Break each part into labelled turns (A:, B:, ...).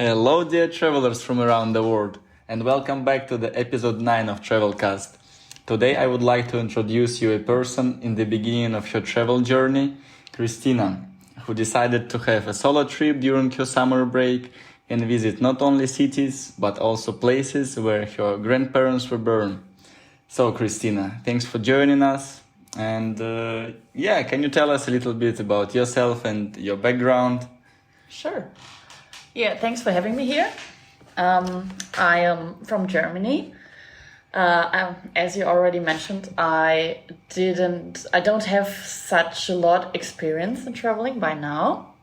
A: Hello, dear travelers from around the world, and welcome back to the episode 9 of Travelcast. Today, I would like to introduce you a person in the beginning of your travel journey, Kristina, who decided to have a solo trip during her summer break and visit not only cities, but also places where her grandparents were born. So, Kristina, thanks for joining us. And can you tell us a little bit about yourself and your background?
B: Sure. Yeah, thanks for having me here. I am from Germany. As you already mentioned, I don't have such a lot experience in traveling by now,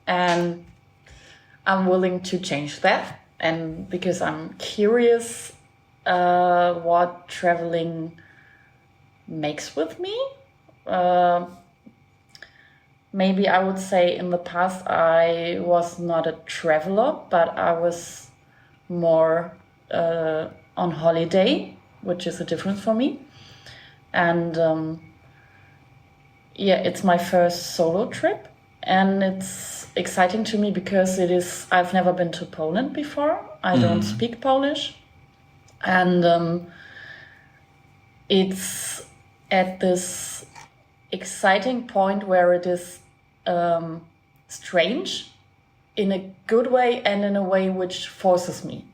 B: and I'm willing to change that. And because I'm curious what traveling makes with me. Maybe I would say in the past I was not a traveler, but I was more on holiday, which is a difference for me. And it's my first solo trip, and it's exciting to me because I've never been to Poland before. I don't speak Polish, and it's at this exciting point where it is strange in a good way and in a way which forces me.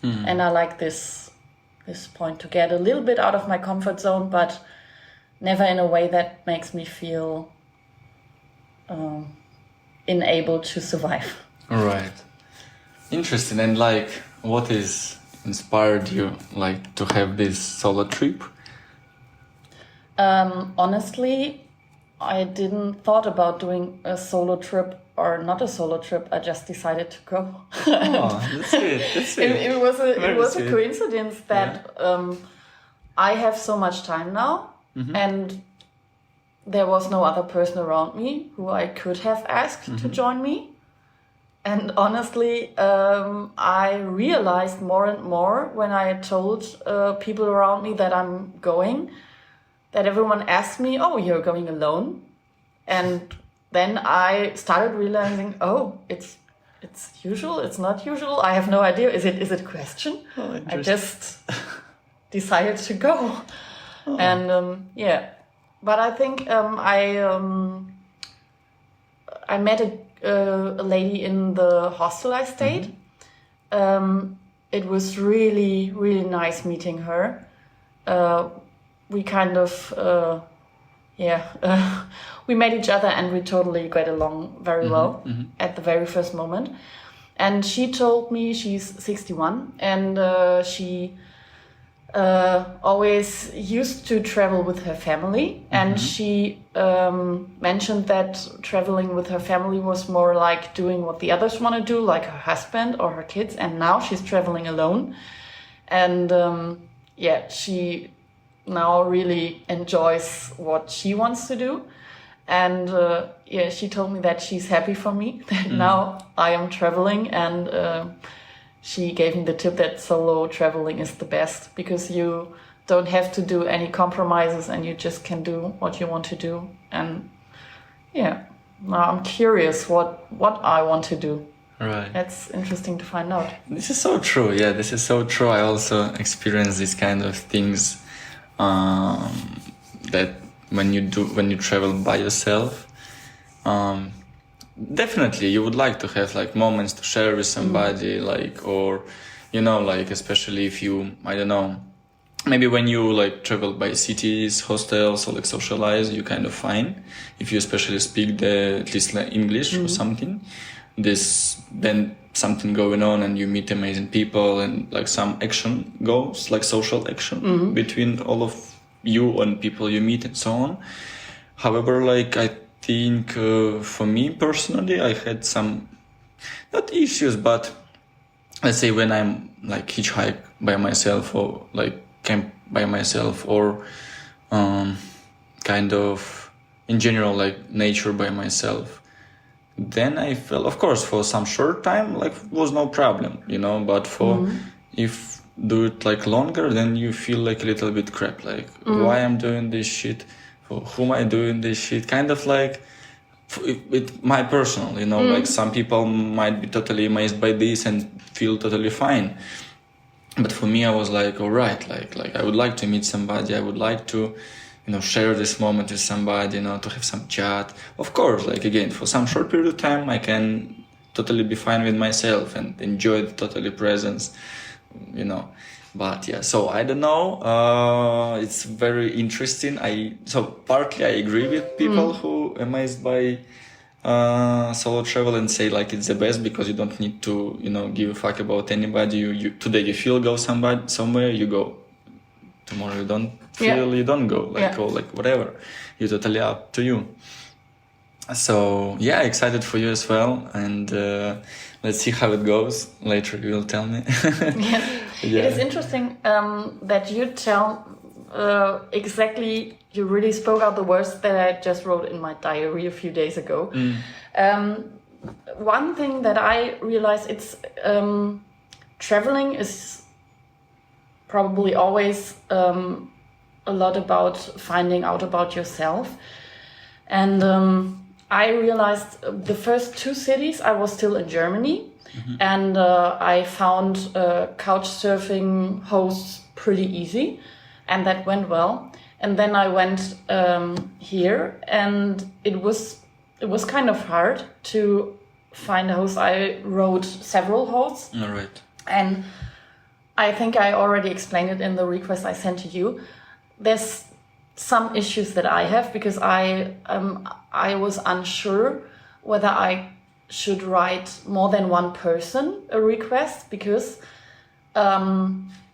B: And I like this point to get a little bit out of my comfort zone, but never in a way that makes me feel enabled to survive.
A: All right. Interesting. And what is inspired you to have this solo trip?
B: Honestly, I didn't thought about doing a solo trip or not a solo trip. I just decided to go.
A: Oh, that's it. That's it.
B: It was a coincidence that I have so much time now, and there was no other person around me who I could have asked to join me. And honestly, I realized more and more when I told people around me that I'm going, that everyone asked me, "Oh, you're going alone?" And then I started realizing, oh, it's usual, it's not usual. I have no idea. Is it a question?
A: Oh,
B: I just decided to go. Oh. And but I think I met a lady in the hostel I stayed. It was really, really nice meeting her. We kind of, we met each other and we totally got along very well at the very first moment. And she told me she's 61 and she always used to travel with her family. And she mentioned that traveling with her family was more like doing what the others want to do, like her husband or her kids. And now she's traveling alone. And she now really enjoys what she wants to do. And she told me that she's happy for me, that now I am traveling, and she gave me the tip that solo traveling is the best because you don't have to do any compromises and you just can do what you want to do. And now I'm curious what I want to do.
A: Right.
B: That's interesting to find out.
A: This is so true. Yeah, this is so true. I also experience these kind of things. That when you travel by yourself, definitely you would like to have moments to share with somebody, especially if you, I don't know, maybe when you travel by cities, hostels, or socialize, you kind of find if you especially speak at least English or something, then something going on and you meet amazing people and some action goes, social action between all of you and people you meet and so on. However, I think for me personally, I had some, not issues, but let's say when I'm hitchhike by myself or camp by myself or kind of in general nature by myself, then I felt, of course, for some short time, was no problem, but for if do it longer, then you feel a little bit crap, why I'm doing this shit, for whom I doing this shit, kind of with my personal, like some people might be totally amazed by this and feel totally fine. But for me, I was like, all right, like I would like to meet somebody. I would like to, share this moment with somebody, to have some chat. Of course, like again, for some short period of time, I can totally be fine with myself and enjoy the totally presence, But yeah, so I don't know. It's very interesting. So partly I agree with people who amazed by solo travel and say like it's the best because you don't need to give a fuck about anybody. You today you feel go somewhere you go. Tomorrow you don't feel you don't go or like whatever. You're totally up to you. So yeah, excited for you as well, and let's see how it goes. Later you will tell me.
B: It is interesting that you tell exactly. You really spoke out the words that I just wrote in my diary a few days ago. One thing that I realized, it's traveling is probably always a lot about finding out about yourself. And I realized the first 2 cities I was still in Germany, and I found Couchsurfing hosts pretty easy, and that went well. And then I went here, and it was kind of hard to find a host. I wrote several hosts.
A: All right.
B: And I think I already explained it in the request I sent to you. There's some issues that I have because I was unsure whether I should write more than one person a request, because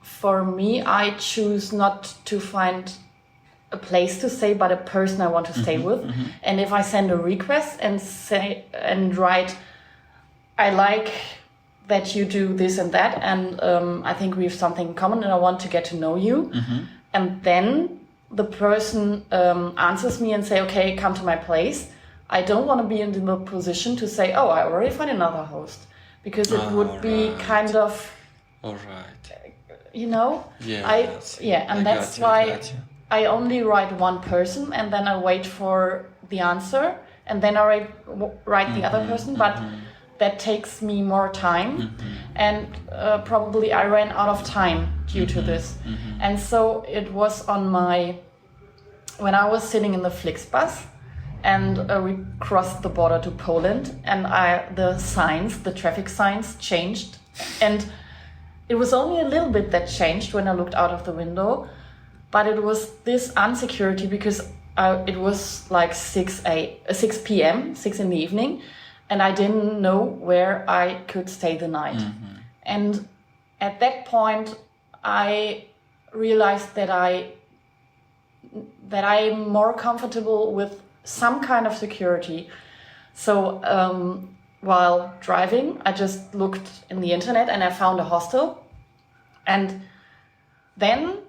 B: for me, I choose not to find a place to stay, but a person I want to stay with. And if I send a request and write, I like that you do this and that, and I think we have something in common, and I want to get to know you, and then the person answers me and say, okay, come to my place. I don't want to be in the position to say, oh, I already found another host, because it would be kind of,
A: all right,
B: and that's why I only write one person, and then I wait for the answer, and then I write the other person, but that takes me more time, and probably I ran out of time due to this. And so it was when I was sitting in the Flixbus, and we crossed the border to Poland, and the traffic signs changed, and it was only a little bit that changed when I looked out of the window, but it was this insecurity because it was like 6 p.m., 6 in the evening, and I didn't know where I could stay the night. And at that point, I realized that I'm more comfortable with some kind of security. So while driving, I just looked in the internet and I found a hostel. And then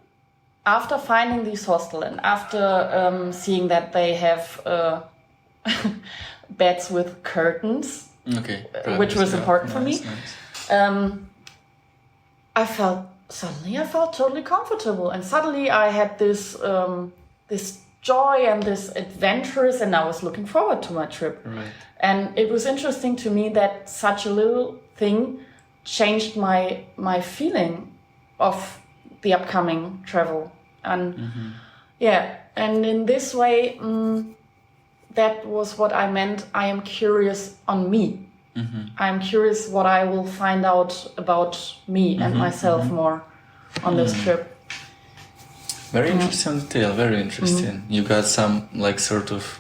B: after finding this hostel and after seeing that they have beds with curtains, which was important for me, I felt totally comfortable, and suddenly I had this joy and this adventurous, and I was looking forward to my trip.
A: Right.
B: And it was interesting to me that such a little thing changed my feeling of the upcoming travel. And and in this way, that was what I meant. I am curious on me. I'm curious what I will find out about me and myself more on this trip.
A: Very interesting detail, very interesting. You got some like sort of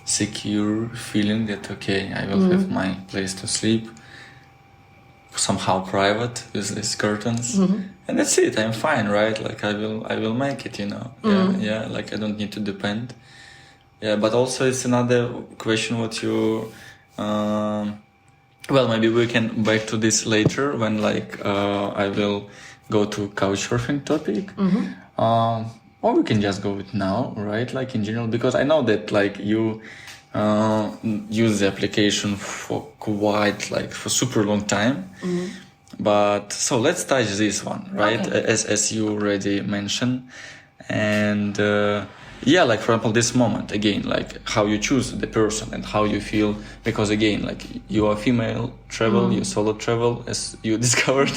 A: secure feeling that, okay, I will have my place to sleep, somehow private with these curtains. And that's it, I'm fine, right? Like I will make it, like I don't need to depend. Yeah, but also it's another question what you... well, maybe we can back to this later when I will go to Couchsurfing topic. Or we can just go with now, right? Like in general, because I know that you use the application for for super long time. But so let's touch this one, right? Okay. As you already mentioned. And Yeah, like for example, this moment again, like how you choose the person and how you feel, because again, like you are female travel, you solo travel, as you discovered,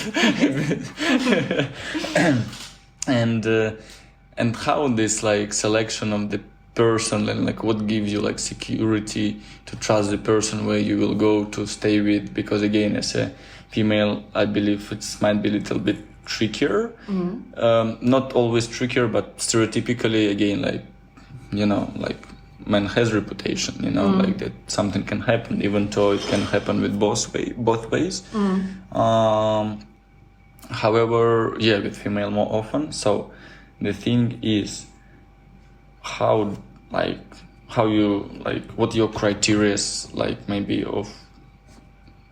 A: and how this like selection of the person and like what gives you like security to trust the person where you will go to stay with, because again, as a female, I believe it might be a little bit trickier, not always trickier, but stereotypically again, like, you know, like man has reputation, you know, like that something can happen, even though it can happen with both ways. However, yeah, with female more often. So the thing is how you like, what your criteria is, like maybe of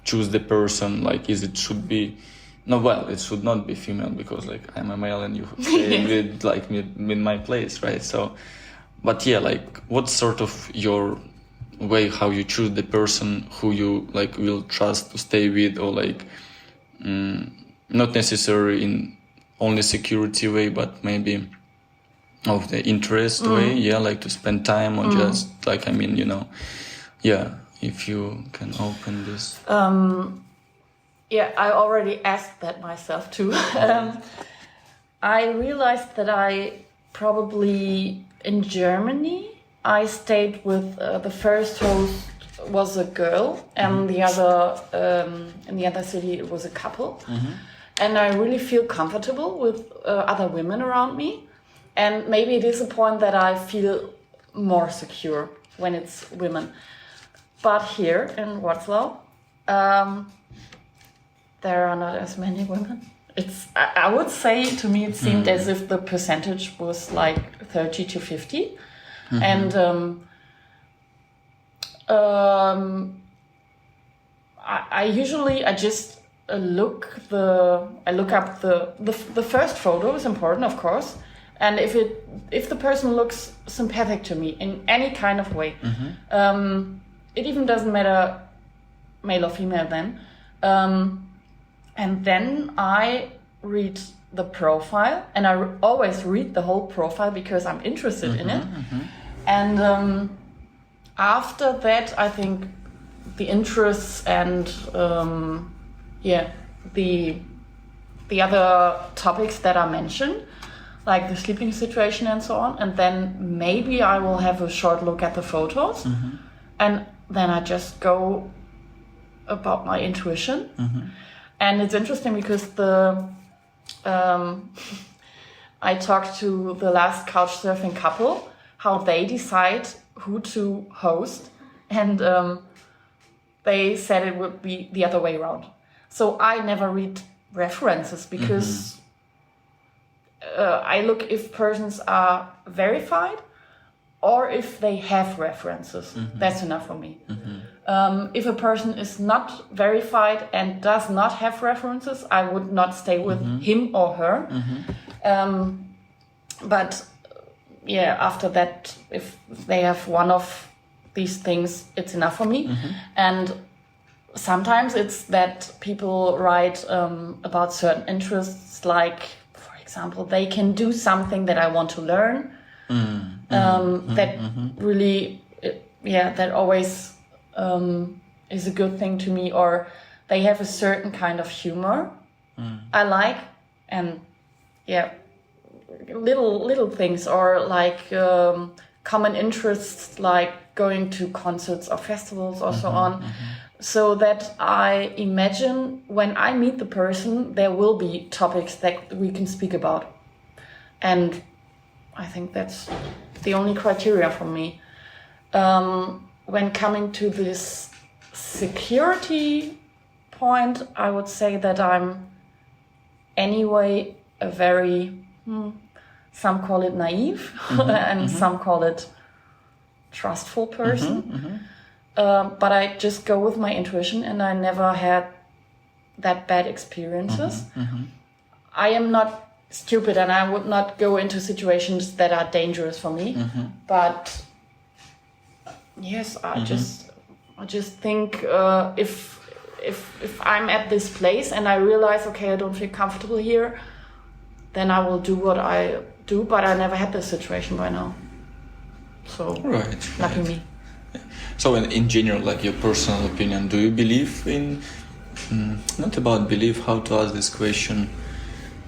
A: choose the person, like is it should be, no, well, it should not be female because like I'm a male and you stay with like in my place, right? So, but yeah, like what's sort of your way how you choose the person who you like will trust to stay with, or like not necessarily in only security way, but maybe of the interest way, yeah, like to spend time or just like, I mean, you know, yeah, if you can open this.
B: Yeah, I already asked that myself too. I realized that I probably in Germany I stayed with the first host was a girl, and the other in the other city it was a couple, and I really feel comfortable with other women around me, and maybe it is a point that I feel more secure when it's women. But here in Wrocław, there are not as many women. I would say, to me it seemed as if the percentage was like 30 to 50. And I usually just look up the first photo is important, of course, and if the person looks sympathetic to me in any kind of way, it even doesn't matter male or female then. And then I read the profile, and I always read the whole profile because I'm interested in it. And after that, I think the interests and the other topics that I mentioned, like the sleeping situation and so on, and then maybe I will have a short look at the photos, and then I just go about my intuition. And it's interesting because I talked to the last Couchsurfing couple, how they decide who to host, and they said it would be the other way around. So I never read references because I look if persons are verified or if they have references. That's enough for me. If a person is not verified and does not have references, I would not stay with him or her. But yeah, after that, if they have one of these things, it's enough for me. And sometimes it's that people write about certain interests, like, for example, they can do something that I want to learn. That really, that always is a good thing to me. Or they have a certain kind of humor I like, and little things, or like common interests, like going to concerts or festivals or so on. So that I imagine when I meet the person, there will be topics that we can speak about. And I think that's the only criteria for me. When coming to this security point, I would say that I'm anyway a very, some call it naive, and some call it trustful person. But I just go with my intuition, and I never had that bad experiences. I am not stupid, and I would not go into situations that are dangerous for me. But yes, I just think if I'm at this place and I realize, okay, I don't feel comfortable here, then I will do what I do. But I never had this situation by now. So
A: Right.
B: lucky me.
A: So in general, like your personal opinion, do you believe in, not about belief, how to ask this question?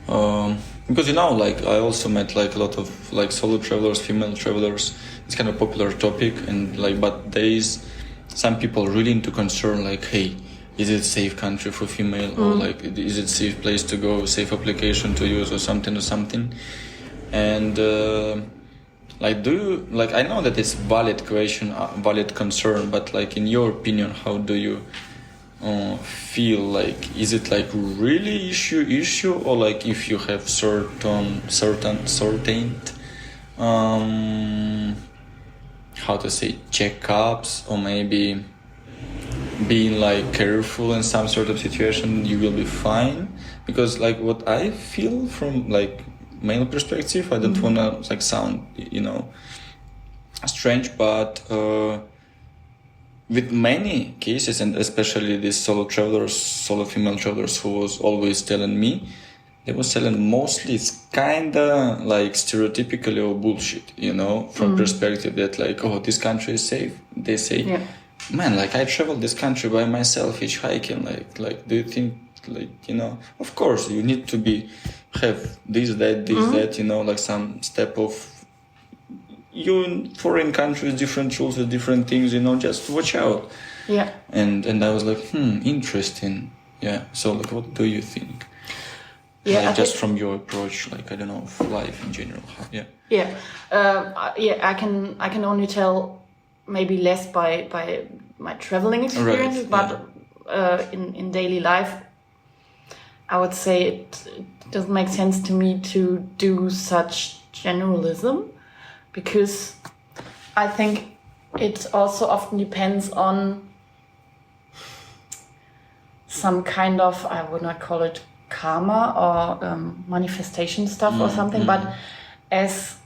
A: Because like I also met like a lot of like solo travelers, female travelers. It's kind of popular topic, and but there is some people really into concern, like, hey, is it safe country for female, or like is it safe place to go, safe application to use, or something, and do you I know that it's valid question, valid concern, but like in your opinion, how do you feel, like is it like really issue, or like if you have certain how to say, checkups, or maybe being like careful in some sort of situation, you will be fine? Because like what I feel from like male perspective, I don't wanna like sound strange, but with many cases, and especially these solo female travelers who was always telling me, they was telling mostly it's kinda like stereotypically or bullshit, from perspective that like, oh, this country is safe. They say, man, like I traveled this country by myself, hitchhiking, like do you think, like, of course you need to have this, that, like some step of, you in foreign countries, different rules with different things, just watch out.
B: Yeah.
A: And I was like, interesting. Yeah. So like, what do you think?
B: Yeah.
A: Like, just from your approach, like, I don't know, of life in general. Yeah.
B: Yeah. I can only tell maybe less by my traveling experiences,
A: right,
B: but in daily life, I would say it doesn't make sense to me to do such generalism, because I think it also often depends on some kind of, I would not call it karma or manifestation stuff or something, but as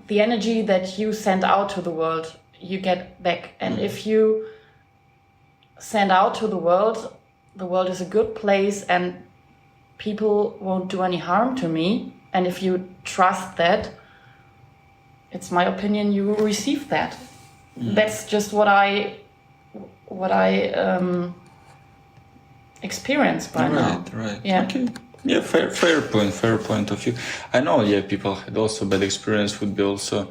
B: the energy that you send out to the world, you get back. And if you send out to the world is a good place and people won't do any harm to me, and if you trust that, it's my opinion, you will receive that. That's just what I experienced by now.
A: Right.
B: Yeah.
A: Okay. Yeah, fair point of view. I know, people had also bad experience, would be also,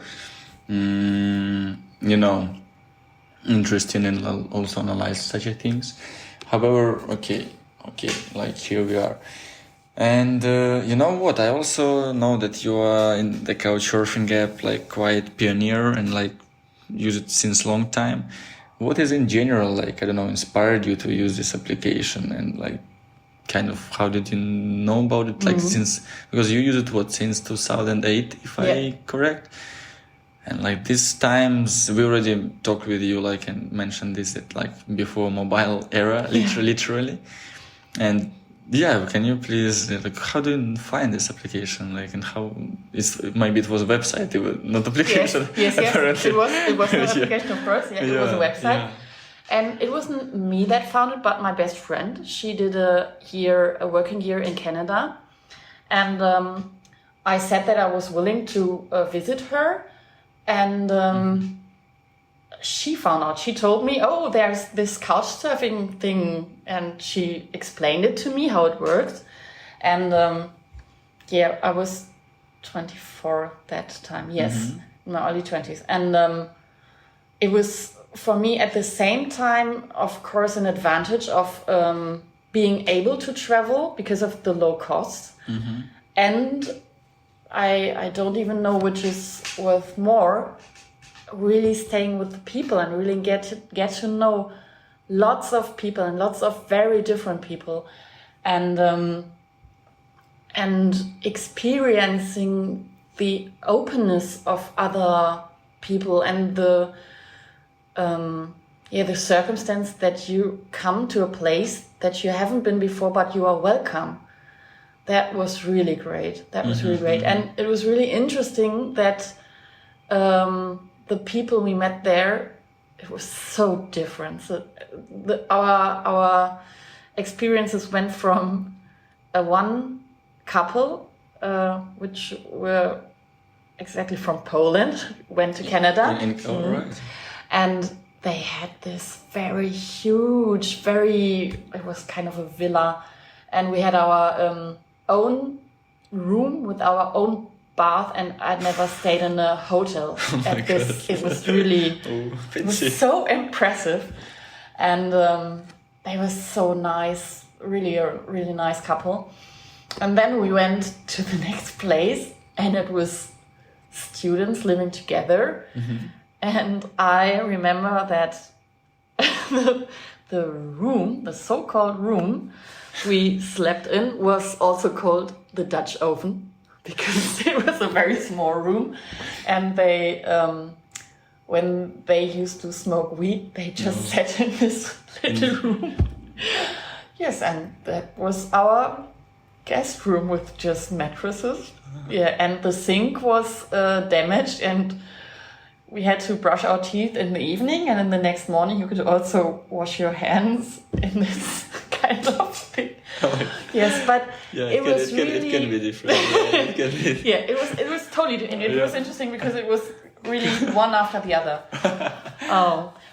A: interesting and also analyze such a things. However, okay, like here we are. And you know what? I also know that you are in the Couchsurfing app, like quite pioneer and like use it since long time. What is in general, like, I don't know, inspired you to use this application, and like kind of how did you know about it? Like since, because you use it since 2008, if I correct? And like these times, we already talked with you, like, and mentioned this, that like before mobile era, literally. And can you please, like, how do you find this application? Like, and how maybe it was a website, not application.
B: Yes. It was an application, of course. Yeah, it was a website.
A: Yeah.
B: And it wasn't me that found it, but my best friend. She did a working year in Canada. And I said that I was willing to visit her. And she found out. She told me, oh, there's this couchsurfing thing. And she explained it to me, how it worked. And I was 24 that time. Yes, in my early 20s. And it was, for me, at the same time, of course, an advantage of being able to travel because of the low cost. And I don't even know which is worth more, really staying with the people and really get to know lots of people and lots of very different people, and experiencing the openness of other people and the circumstance that you come to a place that you haven't been before, but you are welcome. That was really great. And it was really interesting that the people we met there, it was so different. So our experiences went from one couple, which were exactly from Poland, went to Canada.
A: Right.
B: And they had this very huge, it was kind of a villa. And we had our own room with our own bath, and I'd never stayed in a hotel at this. God. It was really it was so impressive. And they were so nice, really a really nice couple. And then we went to the next place, and it was students living together. And I remember that the room, the so-called room we slept in, was also called the Dutch oven, because it was a very small room. And they, when they used to smoke weed, they just sat in this little room. Yes, and that was our guest room with just mattresses. Yeah, and the sink was damaged, and we had to brush our teeth in the evening, and in the next morning you could also wash your hands in this kind of thing. Yes, but it can be different. Yeah, it was totally different. It was interesting because it was really one after the other.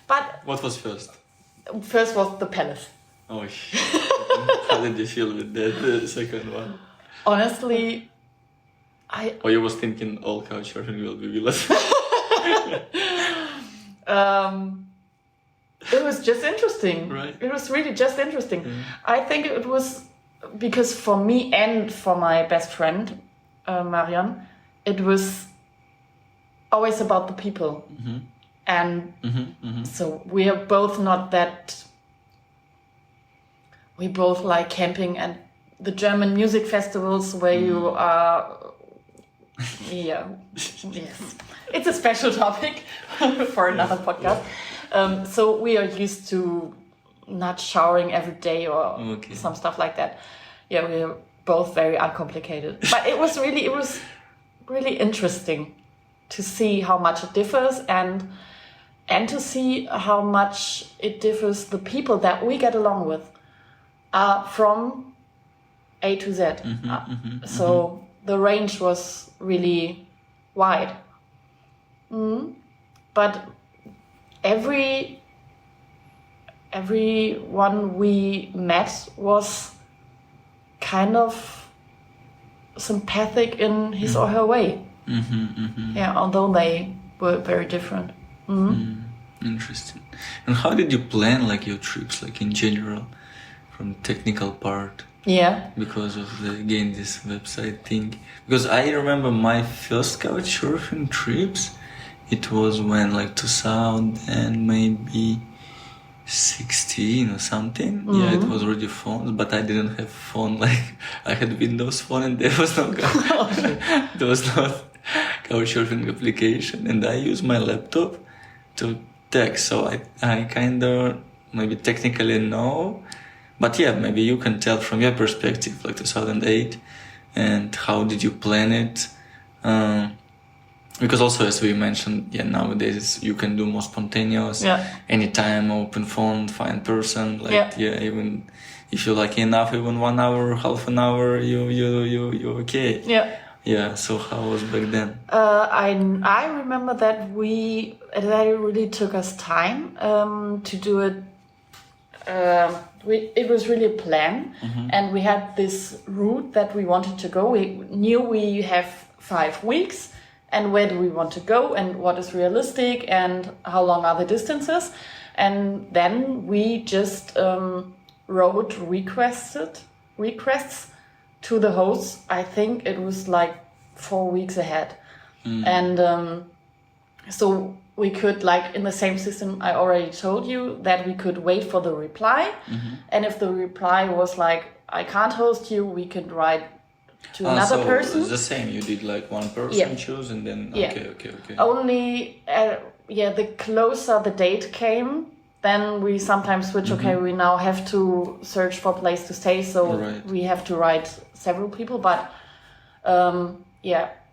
B: But
A: what was first?
B: First was the palace.
A: Oh, how did you feel with that, the second one?
B: Honestly,
A: you was thinking all couchsurfing will be villas?
B: It was just interesting.
A: Right.
B: It was really just interesting. I think it was because for me and for my best friend, Marion, it was always about the people. And so we are both not that... We both like camping and the German music festivals where you are... Yeah, yes. It's a special topic for another podcast. So we are used to not showering every day or some stuff like that. Yeah, we are both very uncomplicated. But it was really interesting to see how much it differs and to see how much it differs the people that we get along with from A to Z. So the range was really wide. But everyone we met was kind of sympathetic in his or her way. Yeah, although they were very different.
A: Interesting. And how did you plan like your trips, like in general, from technical part?
B: Yeah.
A: Because of this website thing. Because I remember my first couchsurfing trips, it was when like 2000 and maybe 16 or something. Yeah, it was already phones, but I didn't have phone. Like I had Windows phone and there was no couchsurfing application, and I used my laptop to text. So I kind of maybe technically know. But yeah, maybe you can tell from your perspective, like 2008, and how did you plan it? Because also, as we mentioned, nowadays you can do more spontaneous, anytime, open phone, find person, even if you're lucky enough, even 1 hour, half an hour, you're okay. Yeah. So how was back then?
B: I remember that it really took us time to do it. It was really a plan, and we had this route that we wanted to go. We knew we have 5 weeks, and where do we want to go, and what is realistic, and how long are the distances. And then we just wrote requests to the hosts. I think it was like 4 weeks ahead. And so we could, like in the same system I already told you, that we could wait for the reply. And if the reply was like, I can't host you, we could write to another person.
A: It's the same, you did like one person choose and then, okay.
B: Only, the closer the date came, then we sometimes switch, we now have to search for a place to stay, so we have to write several people, but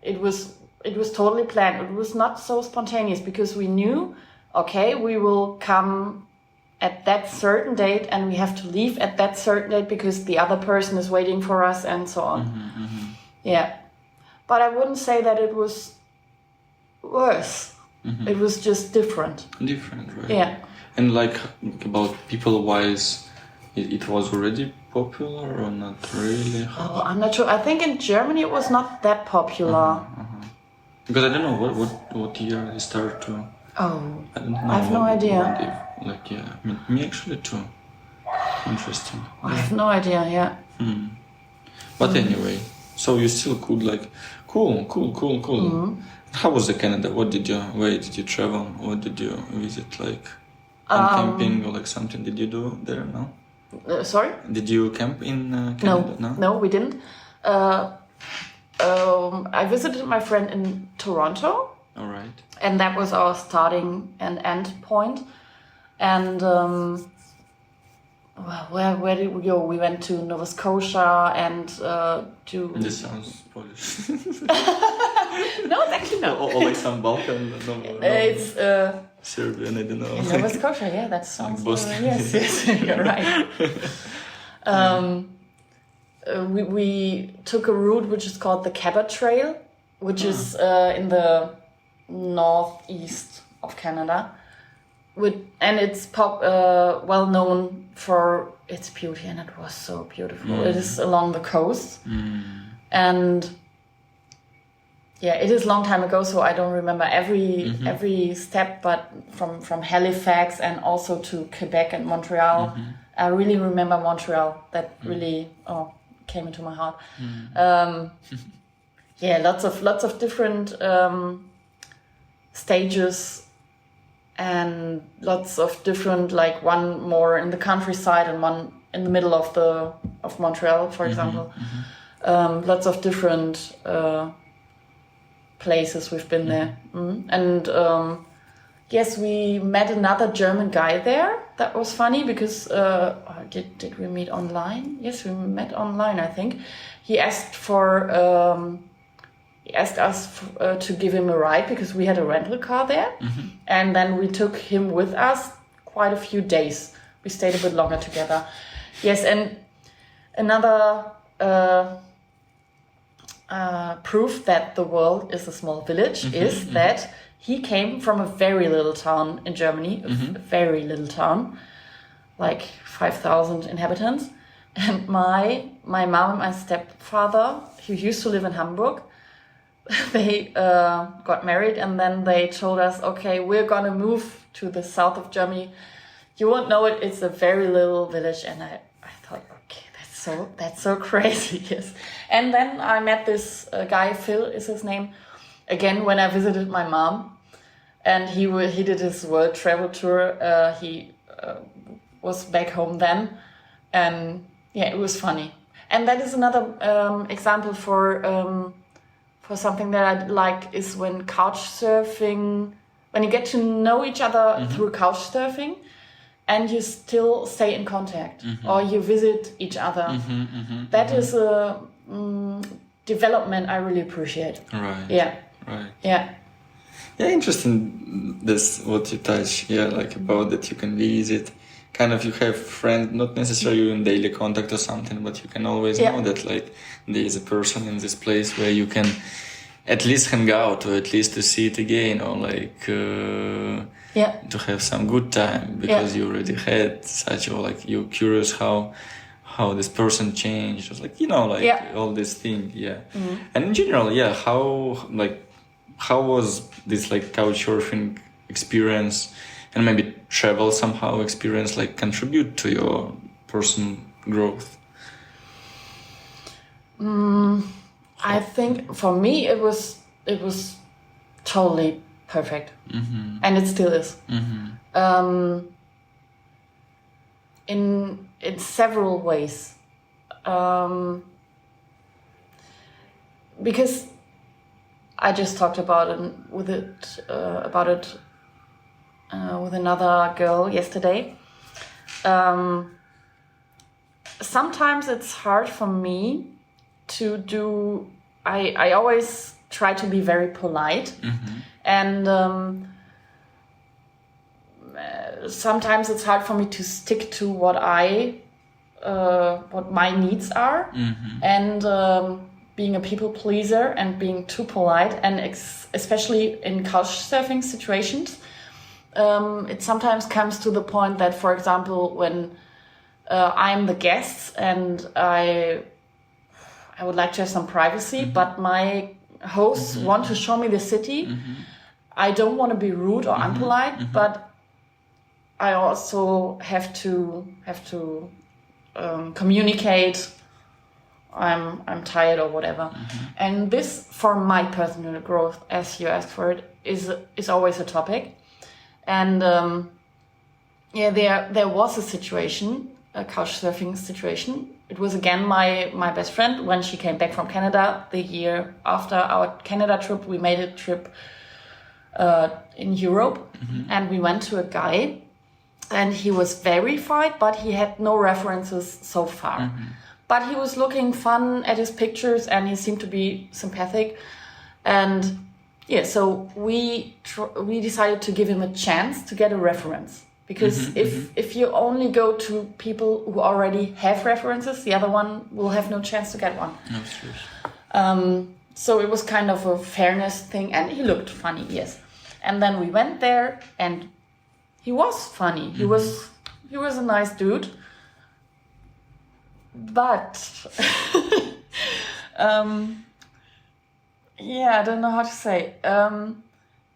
B: it was totally planned. It was not so spontaneous because we knew, we will come at that certain date and we have to leave at that certain date because the other person is waiting for us and so on. Yeah. But I wouldn't say that it was worse. It was just different.
A: Different, right?
B: Yeah.
A: And like about people-wise, it was already popular or not really?
B: Oh, I'm not sure. I think in Germany it was not that popular.
A: Because I don't know what year they start to.
B: Oh,
A: I don't know.
B: I have no idea.
A: Like me actually too. Interesting.
B: I have no idea. Yeah.
A: But anyway, so you still could like cool. How was the Canada? Where did you travel? What did you visit? Like camping or like something? Did you do there? No.
B: Sorry?
A: Did you camp in Canada?
B: No, we didn't. I visited my friend in Toronto.
A: All right.
B: And that was our starting and end point. And where did we go? We went to Nova Scotia and to...
A: This sounds Polish.
B: No, it's actually not.
A: Or like some Balkan. No.
B: It's...
A: Serbian, I don't know.
B: In Nova Scotia, yeah, that sounds...
A: Boston.
B: Yes, you're right. We took a route which is called the Cabot Trail, which is in the northeast of Canada. And it's well known for its beauty, and it was so beautiful. It is along the coast. And... yeah, it is a long time ago, so I don't remember every step, but from Halifax and also to Quebec and Montreal. I really remember Montreal. That really came into my heart. Yeah, lots of different stages and lots of different, like one more in the countryside and one in the middle of Montreal, for example. Lots of different places we've been there. And yes, we met another German guy there. That was funny because did we meet online? Yes, we met online, I think. He asked us to give him a ride because we had a rental car there. And then we took him with us quite a few days. We stayed a bit longer together. Yes, and another proof that the world is a small village is that he came from a very little town in Germany, a very little town, like 5,000 inhabitants. And my mom and my stepfather, who used to live in Hamburg, they got married, and then they told us, okay, we're gonna move to the south of Germany. You won't know it, it's a very little village. And I thought, okay, that's so crazy. Yes. And then I met this guy, Phil is his name, again when I visited my mom, and he did his world travel tour. He was back home then, and yeah, it was funny. And that is another example for something that I like is when couchsurfing, when you get to know each other through couchsurfing, and you still stay in contact or you visit each other. That is a development I really appreciate.
A: Right.
B: Yeah.
A: Right.
B: Yeah.
A: Yeah, interesting. This what you touch. Yeah, like about that you can visit. Kind of you have friends, not necessarily in daily contact or something, but you can always know that like there is a person in this place where you can at least hang out or at least to see it again or like to have some good time because you already had such or like you're curious how this person changed. It's like all these things. And in general, how was this like couchsurfing experience and maybe travel somehow experience like contribute to your personal growth?
B: I think for me it was totally perfect, and it still is. In several ways, because I just talked about it with another girl yesterday. Sometimes it's hard for me to do. I always try to be very polite, and sometimes it's hard for me to stick to what my needs are, and being a people pleaser and being too polite, and especially in couchsurfing situations, it sometimes comes to the point that, for example, when I'm the guest and I would like to have some privacy, but my hosts want to show me the city. I don't want to be rude or unpolite, but I also have to communicate. I'm tired or whatever, and this, for my personal growth, as you asked for it, is always a topic. And there was a situation, a couchsurfing situation. It was again my best friend when she came back from Canada the year after our Canada trip. We made a trip in Europe, and we went to a guy, and he was verified, but he had no references so far. But he was looking fun at his pictures, and he seemed to be sympathetic. And yeah, so we decided to give him a chance to get a reference. Because if you only go to people who already have references, the other one will have no chance to get one. So it was kind of a fairness thing, and he looked funny, yes. And then we went there, and he was funny. He was a nice dude. But yeah, I don't know how to say.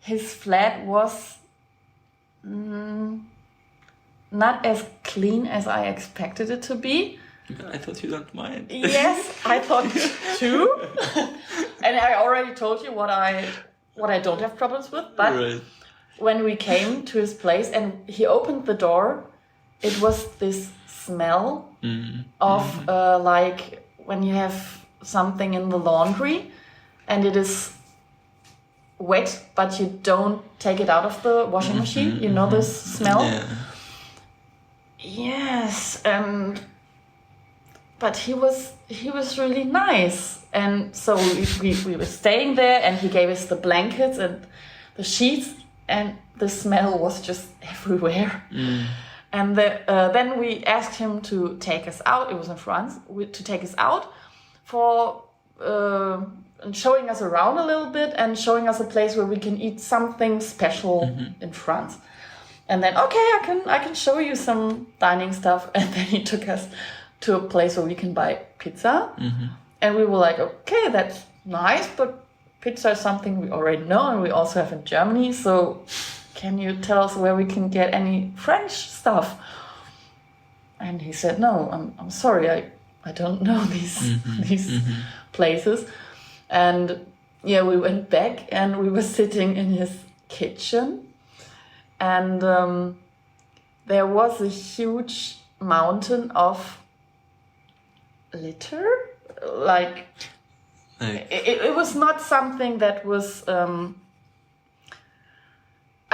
B: His flat was not as clean as I expected it to be.
A: I thought you don't mind.
B: Yes, I thought too. And I already told you what I don't have problems with. But when we came to his place and he opened the door, it was this smell of like when you have something in the laundry and it is wet, but you don't take it out of the washing machine. You know this smell?
A: Yeah.
B: Yes, but he was really nice, and so we were staying there, and he gave us the blankets and the sheets, and the smell was just everywhere. And then we asked him to take us out. It was in France, to take us out for and showing us around a little bit and showing us a place where we can eat something special in France. And then, okay, I can show you some dining stuff. And then he took us to a place where we can buy pizza. And we were like, okay, that's nice, but pizza is something we already know and we also have in Germany. So can you tell us where we can get any French stuff? And he said, no, I'm sorry, I don't know these places. And yeah, we went back and we were sitting in his kitchen. And there was a huge mountain of litter. Like it was not something that was... I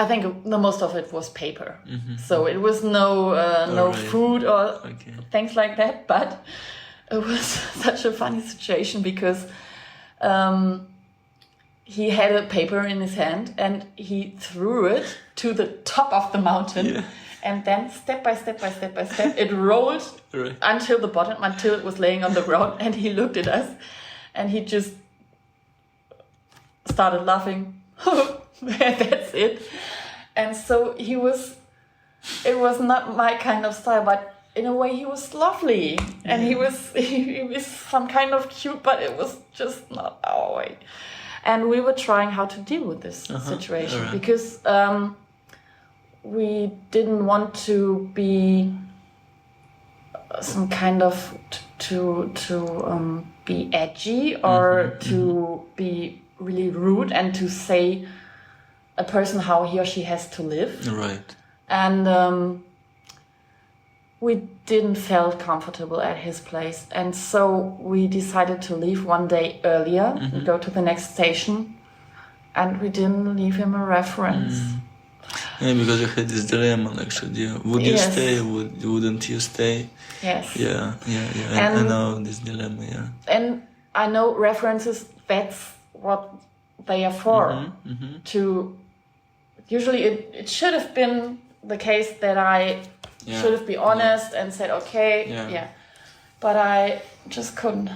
B: think the most of it was paper. So it was no food or things like that. But it was such a funny situation because... he had a paper in his hand and he threw it to the top of the mountain, and then step by step, it rolled until the bottom, until it was laying on the ground, and he looked at us and he just started laughing. That's it. And so it was not my kind of style, but in a way he was lovely and he was some kind of cute, but it was just not our way. And we were trying how to deal with this situation because we didn't want to be some kind of to be edgy or to be really rude and to say a person how he or she has to live.
A: Right.
B: And we didn't feel comfortable at his place, and so we decided to leave one day earlier and go to the next station, and we didn't leave him a reference.
A: Yeah, because you had this dilemma, like, would you stay, wouldn't you stay?
B: Yes.
A: Yeah. And I know this dilemma,
B: And I know references, that's what they are for. To usually it should have been the case that I should have been honest and said, okay, but I just couldn't.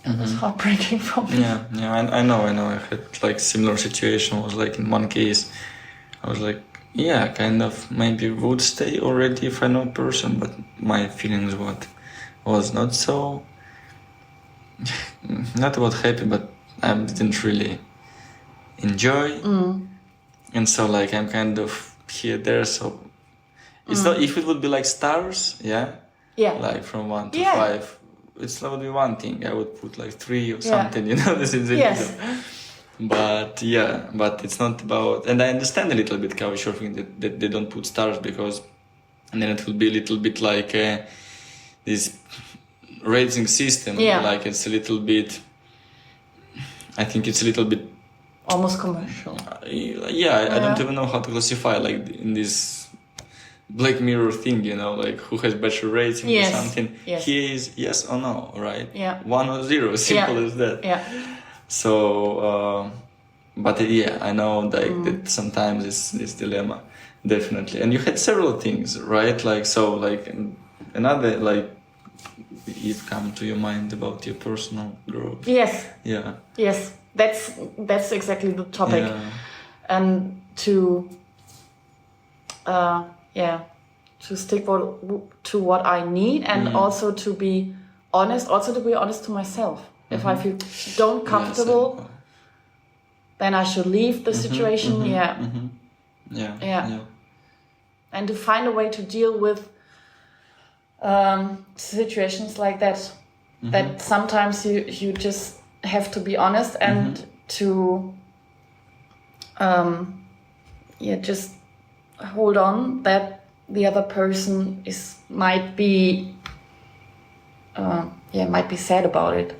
B: It was heartbreaking for me.
A: Yeah, I know. I had like similar situation. Was like in one case, I was like, yeah, kind of maybe would stay already if I know person, but my feelings was not so, not about happy, but I didn't really enjoy, and so like I'm kind of here there. So it's not, if it would be like stars, yeah, like from 1 to 5, it's not would be one thing. I would put like 3 or something, you know. This is it. But it's not about, and I understand a little bit Couchsurfing that they don't put stars, because and then it will be a little bit like this rating system. Like it's a little bit, I think it's a little bit
B: almost commercial.
A: I don't even know how to classify, like in this Black Mirror thing, you know, like who has better rating or something. Here is yes or no, right? 1 or 0, simple as that. So, but I know like that sometimes it's this dilemma, definitely. And you had several things, right? Like, so like another, like, it come to your mind about your personal growth. Yes.
B: That's exactly the topic. And to stick to what I need, and also to be honest to myself. If I feel don't comfortable, then I should leave the situation. And to find a way to deal with situations like that, that sometimes you just have to be honest and to just hold on that the other person might be sad about it.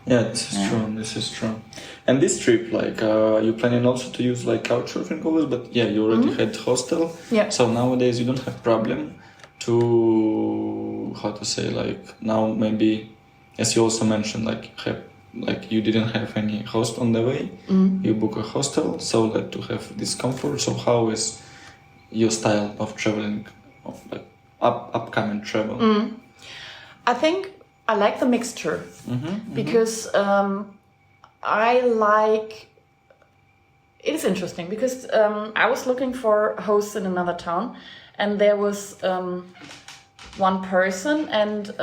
A: Yeah, this is true. And this trip, like, you planning also to use like Couchsurfing covers, but you already had hostel. So nowadays you don't have problem to, how to say, like, now maybe, as you also mentioned, like you didn't have any host on the way, you book a hostel, so like to have this comfort. So how is your style of traveling, of like upcoming travel?
B: I think I like the mixture, because I like, it is interesting because I was looking for hosts in another town, and there was one person, and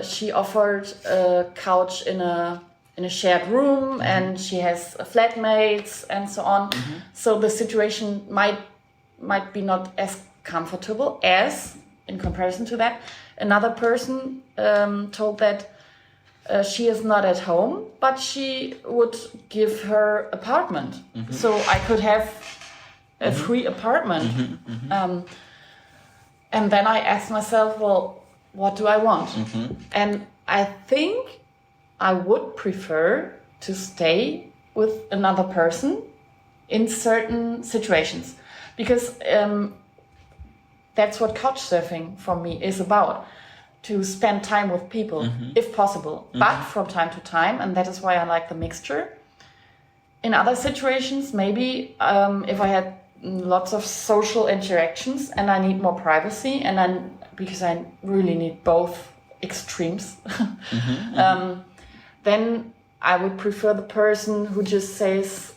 B: she offered a couch in a shared room, and she has flatmates and so on. So the situation might be not as comfortable as, in comparison to that, another person told that she is not at home, but she would give her apartment. So I could have a free apartment. And then I asked myself, well, what do I want? And I think I would prefer to stay with another person in certain situations, because that's what Couchsurfing for me is about, to spend time with people, if possible, but from time to time, and that is why I like the mixture. In other situations, maybe if I had lots of social interactions and I need more privacy, and because I really need both extremes, then I would prefer the person who just says,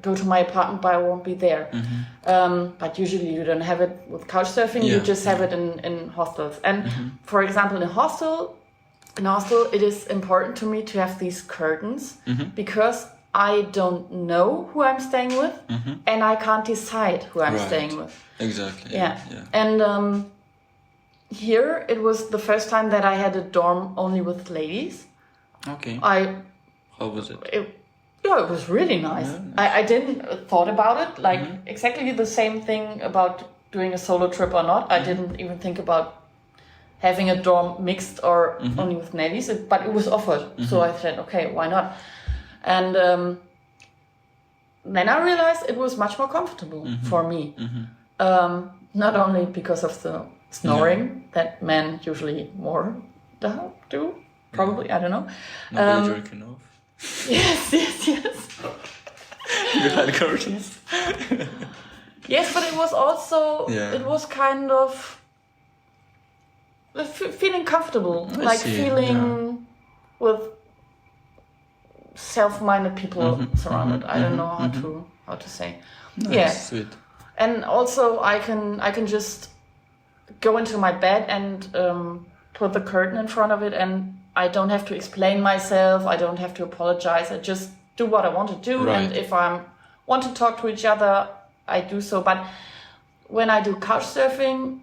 B: go to my apartment, but I won't be there. But usually you don't have it with Couchsurfing, you just have it in hostels. And for example, in a hostel, it is important to me to have these curtains, because I don't know who I'm staying with, and I can't decide who I'm staying with.
A: Exactly.
B: And here it was the first time that I had a dorm only with ladies.
A: Okay. How was it?
B: It was really nice. I didn't thought about it, like exactly the same thing about doing a solo trip or not. I didn't even think about having a dorm mixed or only with ladies, but it was offered. So I said, okay, why not? And then I realized it was much more comfortable for me. Not only because of the snoring that men usually more do, probably, I don't know.
A: Nobody jerking off.
B: Yes.
A: You had curtains.
B: Yes, but it was also, it was kind of feeling comfortable, feeling with self-minded people surrounded. I don't know how to say.
A: Nice, sweet.
B: And also I can just go into my bed and put the curtain in front of it, and I don't have to explain myself. I don't have to apologize. I just do what I want to do.
A: Right.
B: And if I want to talk to each other, I do so. But when I do couch surfing,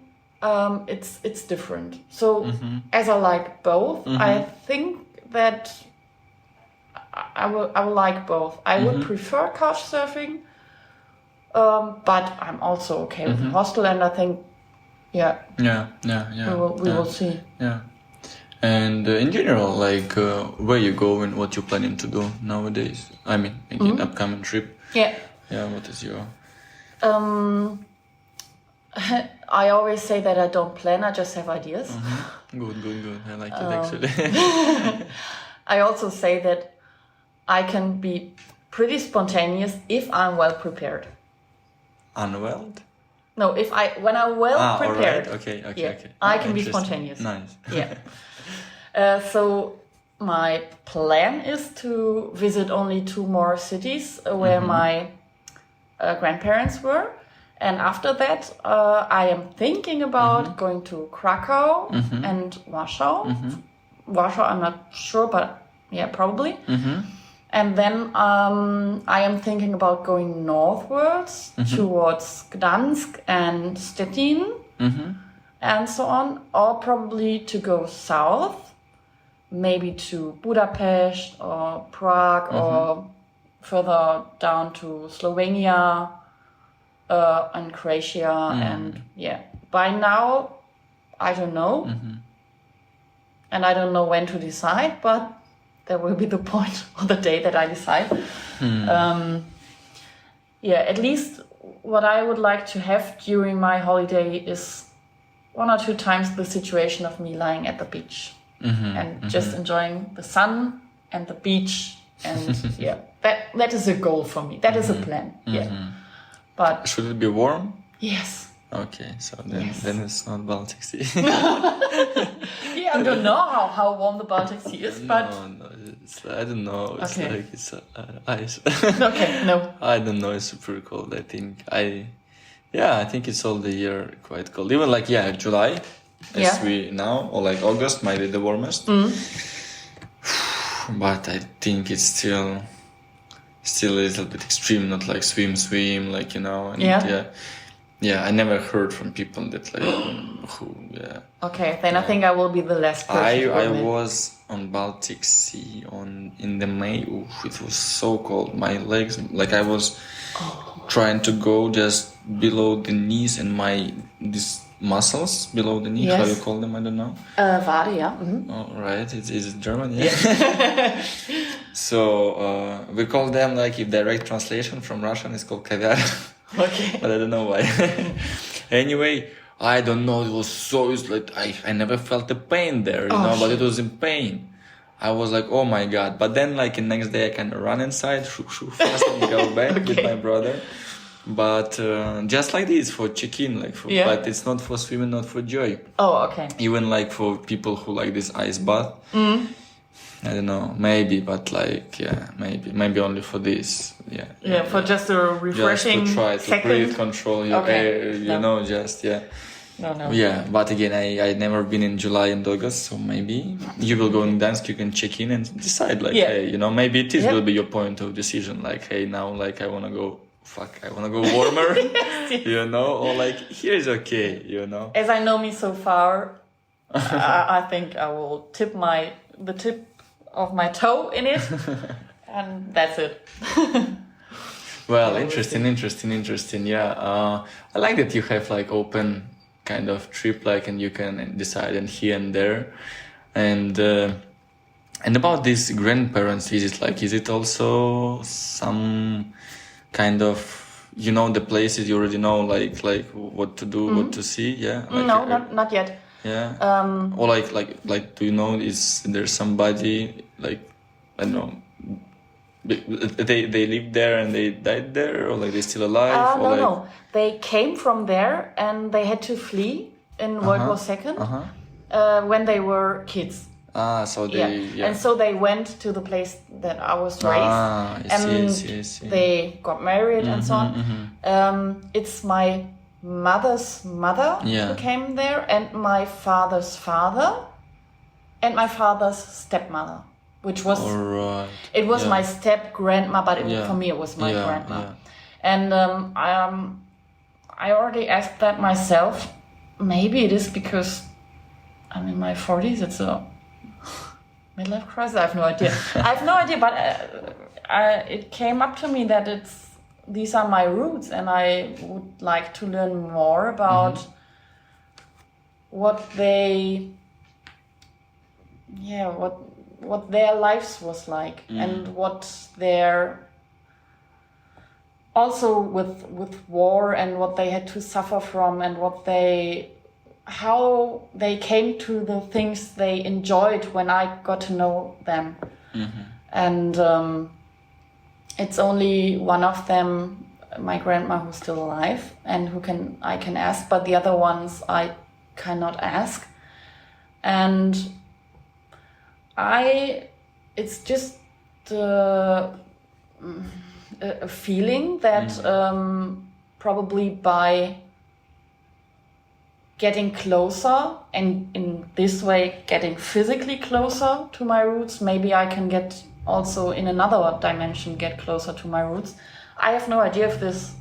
B: it's different. So as I like both, I think that I will like both. I would prefer couch surfing, but I'm also okay with the hostel, and I think, we will see.
A: Yeah. And in general, like, where you go and what you're planning to do nowadays? I mean, in upcoming trip.
B: Yeah.
A: Yeah, what is your...
B: I always say that I don't plan, I just have ideas.
A: Good. I like it, actually.
B: I also say that I can be pretty spontaneous if I'm well prepared.
A: Unwelled?
B: No, when I'm well prepared.
A: All right. Okay.
B: I can be spontaneous.
A: Nice.
B: Yeah. So my plan is to visit only 2 more cities where my grandparents were. And after that, I am thinking about going to Krakow and Warsaw. Warsaw, I'm not sure, but yeah, probably. And then I am thinking about going northwards towards Gdansk and Stettin and so on, or probably to go south, maybe to Budapest or Prague or further down to Slovenia and Croatia. And by now, I don't know. And I don't know when to decide, but there will be the point on the day that I decide. At least what I would like to have during my holiday is 1 or 2 times the situation of me lying at the beach and just enjoying the sun and the beach. And that is a goal for me. That is a plan. But
A: should it be warm?
B: Yes.
A: Okay, so then it's not Baltic Sea.
B: I don't know how warm the Baltic Sea is, but...
A: No, I don't know. It's like it's ice.
B: Okay, no.
A: I don't know. It's super cold. I think I think it's all the year quite cold. Even like July, as we now, or like August might be the warmest. But I think it's still a little bit extreme. Not like swim, like And I never heard from people that like who.
B: Okay, then I think I will be the last person.
A: I was on Baltic Sea in the May. Oof, it was so cold. My legs, like I was trying to go just below the knees, and these muscles below the knee. How you call them? I don't know.
B: Wade, yeah.
A: Oh, right. Is it German? Yeah. So we call them, like, if direct translation from Russian is called kaviar.
B: Okay.
A: But I don't know why. Anyway, I don't know. It's like I never felt the pain there, but it was in pain. I was like, oh my God. But then, like, the next day I kind of run inside, fast and go back with my brother. But just like this, for check-in, but it's not for swimming, not for joy.
B: Oh, okay.
A: Even like for people who like this ice bath. I don't know, maybe, but like, maybe only for this.
B: For just a refreshing
A: just to try to
B: second.
A: breathe, control your air, No, Yeah, but again, I never been in July and August, so maybe you will go in Gdansk, you can check in and decide, like, hey, maybe it will be your point of decision, like, hey, now, like, I want to go warmer, or like, here is okay,
B: As I know me so far, I think I will tip the tip of my toe in it, and that's it.
A: Well, interesting. Yeah, I like that you have like open kind of trip, like, and you can decide and here and there, and about this grandparents visit, like, is it also some kind of the places you already know, like what to do, what to see? Yeah. Like,
B: no, not yet.
A: Yeah. Or like, do you know, is there somebody, like, I don't know, they lived there and they died there, or like they still alive?
B: No. They came from there and they had to flee in World War II when they were kids.
A: So they,
B: And so they went to the place that I was raised,
A: I see.
B: they got married and so on. It's my mother's mother who came there, and my father's father, and my father's stepmother, which was it was my step grandma, but for me it was my grandma.
A: Yeah.
B: And I already asked that myself. Maybe it is because I'm in my 40s. It's a midlife crisis. I have no idea. But it came up to me that these are my roots, and I would like to learn more about what they, what their lives was like, and what their, also with war, and what they had to suffer from, and how they came to the things they enjoyed when I got to know them. And it's only one of them, my grandma, who's still alive and I can ask, but the other ones I cannot ask. And it's just a feeling that probably by getting closer, and in this way getting physically closer to my roots, maybe I can get also in another dimension get closer to my roots. I have no idea if this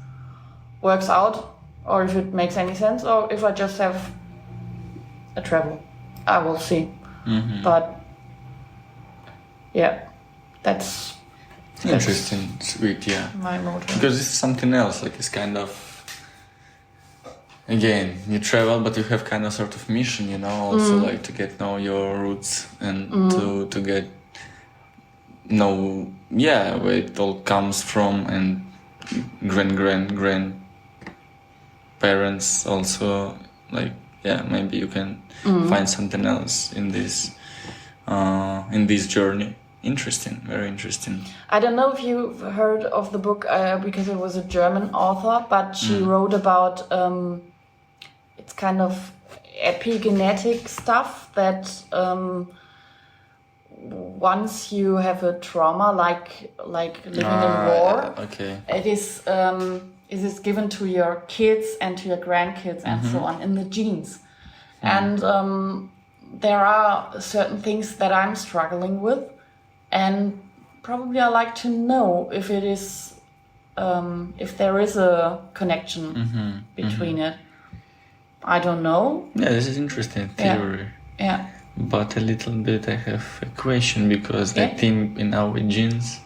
B: works out or if it makes any sense, or if I just have a travel. I will see. But that's
A: interesting, sweet,
B: my motive.
A: Because this is something else, like it's kind of, again, you travel, but you have kind of sort of mission, also like to get know your roots and to get know, where it all comes from, and grandparents also, like, maybe you can find something else in this journey. Interesting, very interesting.
B: I don't know if you've heard of the book, because it was a German author, but she wrote about it's kind of epigenetic stuff that once you have a trauma, like living in war, it is given to your kids and to your grandkids and so on in the genes. And there are certain things that I'm struggling with, and probably I like to know if it is if there is a connection between it. I don't know.
A: Yeah, this is interesting theory.
B: Yeah.
A: But a little bit I have a question, because I think in our genes,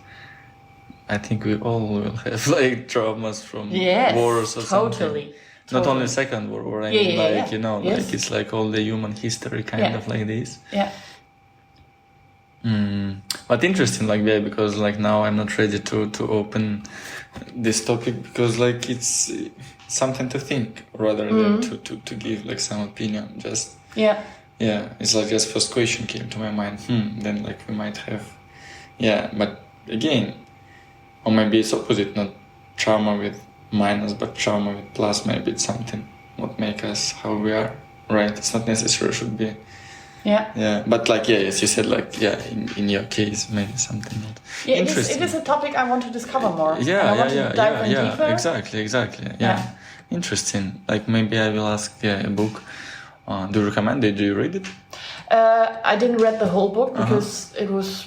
A: I think we all will have like traumas from wars or something. Not only Second World War, I mean, like, like it's like all the human history kind of like this.
B: Yeah.
A: But interesting, like, because like now I'm not ready to open this topic, because like it's something to think rather than to give like some opinion. Just it's like just first question came to my mind. Then like we might have, but again, or maybe it's opposite, not trauma with minus, but trauma with plus. Maybe it's something what make us how we are, right? It's not necessarily should be. But like as you said, like in your case, maybe something not interesting.
B: It is a topic I want to discover more. I want to dive in deeper.
A: Exactly. Interesting. Like maybe I will ask a book. Do you recommend it? Do you read it?
B: I didn't read the whole book because it was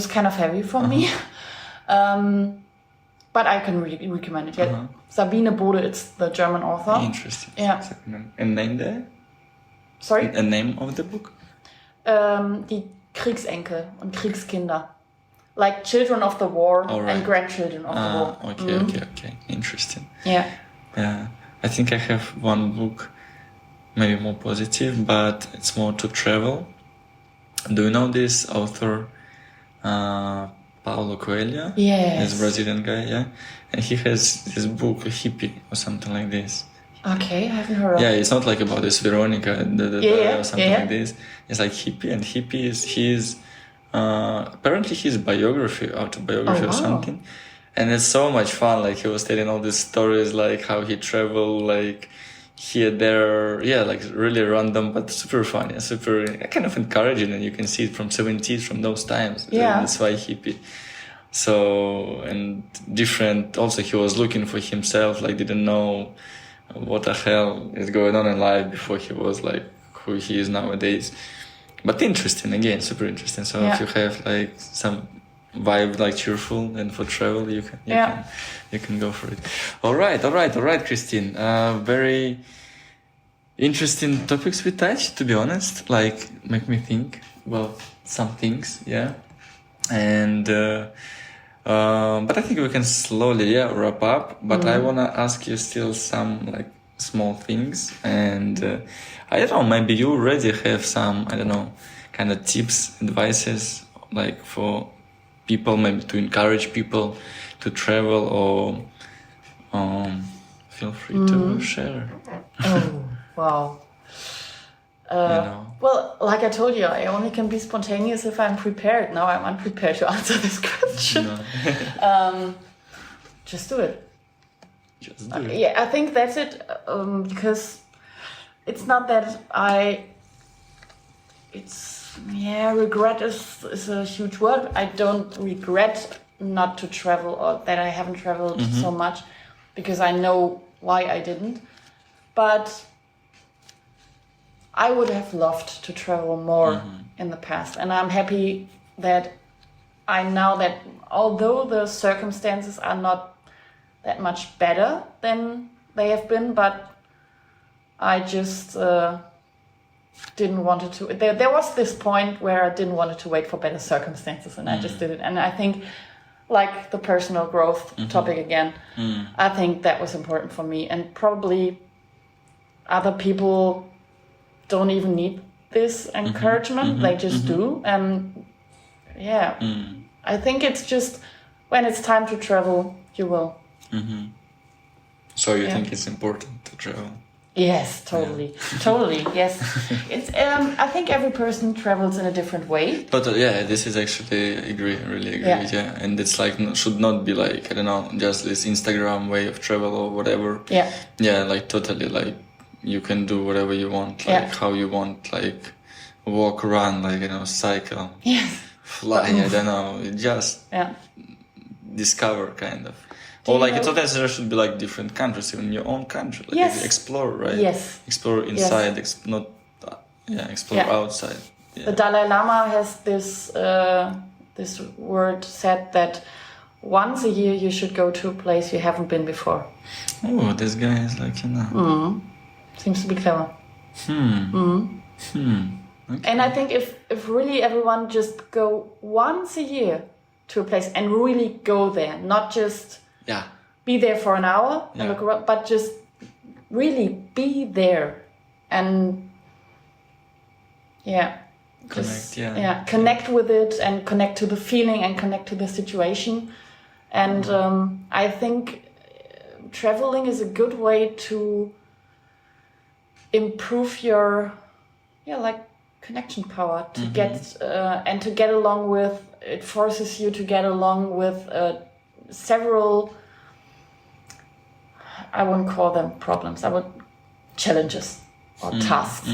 B: kind of heavy for me. But I can really recommend it. Sabine Bode, it's the German author.
A: Interesting.
B: Yeah.
A: And name there?
B: Sorry?
A: A name of the book?
B: Die Kriegsenkel und Kriegskinder. Like children of the war and grandchildren of the war.
A: Okay. Interesting.
B: Yeah.
A: I think I have one book, maybe more positive, but it's more to travel. Do you know this author, Paulo Coelho?
B: Yes.
A: This Brazilian guy, and he has this book, Hippie, or something like this.
B: Okay, I haven't heard of it.
A: Yeah, it's not like about this Veronica or something like this. It's like Hippie, and Hippie is his, apparently his autobiography or something. And it's so much fun. Like he was telling all these stories, like how he traveled, like here, there, like really random, but super funny, super kind of encouraging, and you can see it from 70s, from those times.
B: Yeah.
A: That's why hippie. So, and different, also he was looking for himself, like didn't know what the hell is going on in life before he was like who he is nowadays. But interesting, again, super interesting. So if you have like some vibe, like cheerful, and for travel, you can go for it. All right, Christine. Very interesting topics we touched, to be honest. Like, make me think about some things, and but I think we can slowly wrap up. But I wanna ask you still some like small things, and I don't know, maybe you already have some, I don't know, kind of tips, advices, like for people, maybe to encourage people to travel, or feel free to share.
B: Oh, wow. Well, like I told you, I only can be spontaneous if I'm prepared. Now I'm unprepared to answer this question. No. Just do it.
A: Just do it.
B: Yeah, I think that's it. Because it's not that regret is a huge word. I don't regret not to travel, or that I haven't traveled so much, because I know why I didn't. But I would have loved to travel more in the past. And I'm happy that I know that although the circumstances are not that much better than they have been, but I just didn't want it to. There was this point where I didn't want it to wait for better circumstances, and I just did it. And I think, like the personal growth topic again, I think that was important for me. And probably other people don't even need this encouragement. They just do. And I think it's just when it's time to travel, you will.
A: So you think it's important to travel?
B: Yes, totally. Totally, yes. It's I think every person travels in a different way.
A: But this is actually, really agree, And it's like, should not be like, I don't know, just this Instagram way of travel or whatever. Yeah, like totally, like you can do whatever you want, like how you want, like walk, run, like, cycle, fly, I don't know, just discover kind of. Or like, it's not necessarily should be like different countries, even your own country. Like explore, right?
B: Yes.
A: Explore inside, explore outside. Yeah.
B: The Dalai Lama has this this word said that once a year you should go to a place you haven't been before.
A: Oh, this guy is like,
B: Seems to be clever. Okay. And I think if really everyone just go once a year to a place and really go there, not just be there for an hour and look around, but just really be there and connect with it, and connect to the feeling, and connect to the situation. And I think traveling is a good way to improve your connection power, to get and to get along with. It forces you to get along with several, I wouldn't call them problems, I would challenges or tasks.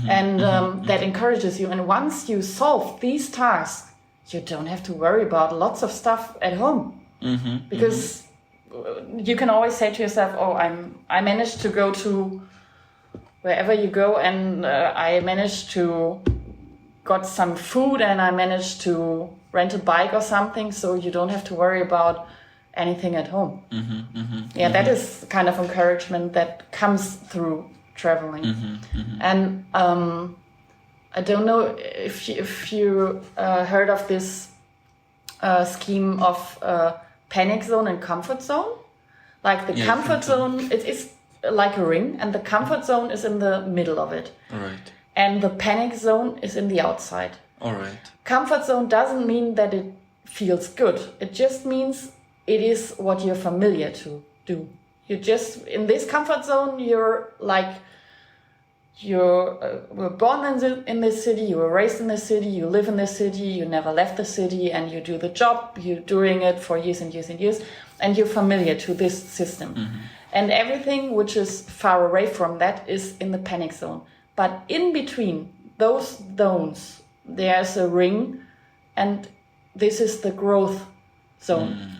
B: And that encourages you. And once you solve these tasks, you don't have to worry about lots of stuff at home. Because you can always say to yourself, oh, I managed to go to wherever you go, and I managed to got some food, and I managed to rent a bike or something, so you don't have to worry about anything at home. That is kind of encouragement that comes through traveling. And I don't know if you heard of this scheme of panic zone and comfort zone. Like the comfort zone, it is like a ring, and the comfort zone is in the middle of it.
A: All right.
B: And the panic zone is in the outside.
A: All right.
B: Comfort zone doesn't mean that it feels good. It just means it is what you're familiar to do. You just, in this comfort zone, you're were born in this city, you were raised in this city, you live in this city, you never left the city, and you do the job, you're doing it for years and years and years. and you're familiar to this system. And everything which is far away from that is in the panic zone. But in between those zones, there's a ring, and this is the growth zone.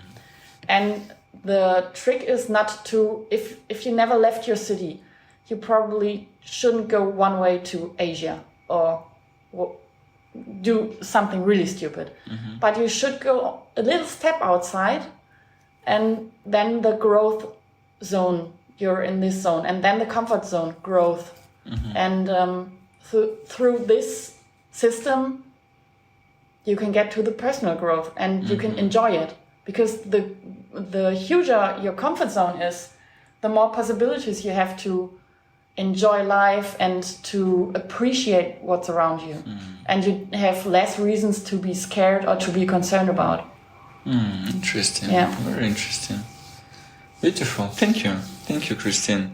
B: And the trick is not to, if you never left your city, you probably shouldn't go one way to Asia or do something really stupid. But you should go a little step outside, and then the growth zone, you're in this zone, and then the comfort zone, growth. And through this system, you can get to the personal growth, and you can enjoy it, because the huger your comfort zone is, the more possibilities you have to enjoy life and to appreciate what's around you. And you have less reasons to be scared or to be concerned about.
A: Interesting.
B: Yeah.
A: Very interesting. Beautiful. Thank you, Kristina.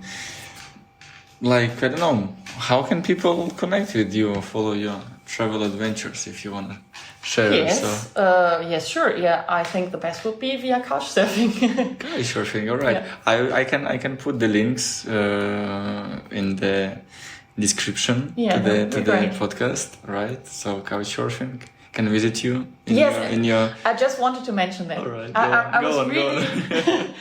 A: Like, I don't know, how can people connect with you or follow your travel adventures if you want to share?
B: Yes, yes, sure. Yeah, I think the best would be via Couchsurfing.
A: Couchsurfing, all right. Yeah. I can put the links in the description to the podcast, right? So Couchsurfing can visit you in your...
B: I just wanted to mention that.
A: All right.
B: I was
A: go
B: really...
A: on.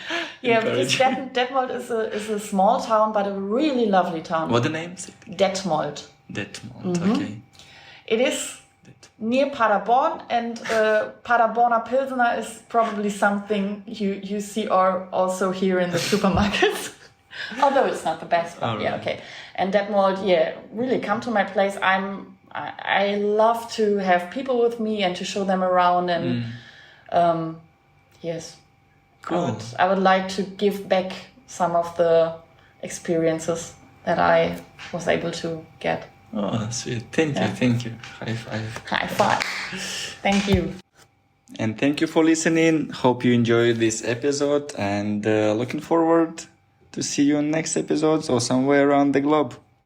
B: Yeah, because Detmold is a small town, but a really lovely town.
A: What the name is it?
B: Detmold.
A: Okay.
B: It is near Paderborn, and Paderborner Pilsner is probably something you see or also here in the supermarkets. Although it's not the best, but yeah, okay. And Detmold, really come to my place. I love to have people with me and to show them around, and yes.
A: Cool.
B: I would like to give back some of the experiences that I was able to get.
A: Oh, sweet. Thank you. High five.
B: High five. Thank you.
A: And thank you for listening. Hope you enjoyed this episode, and looking forward to see you in next episodes or somewhere around the globe.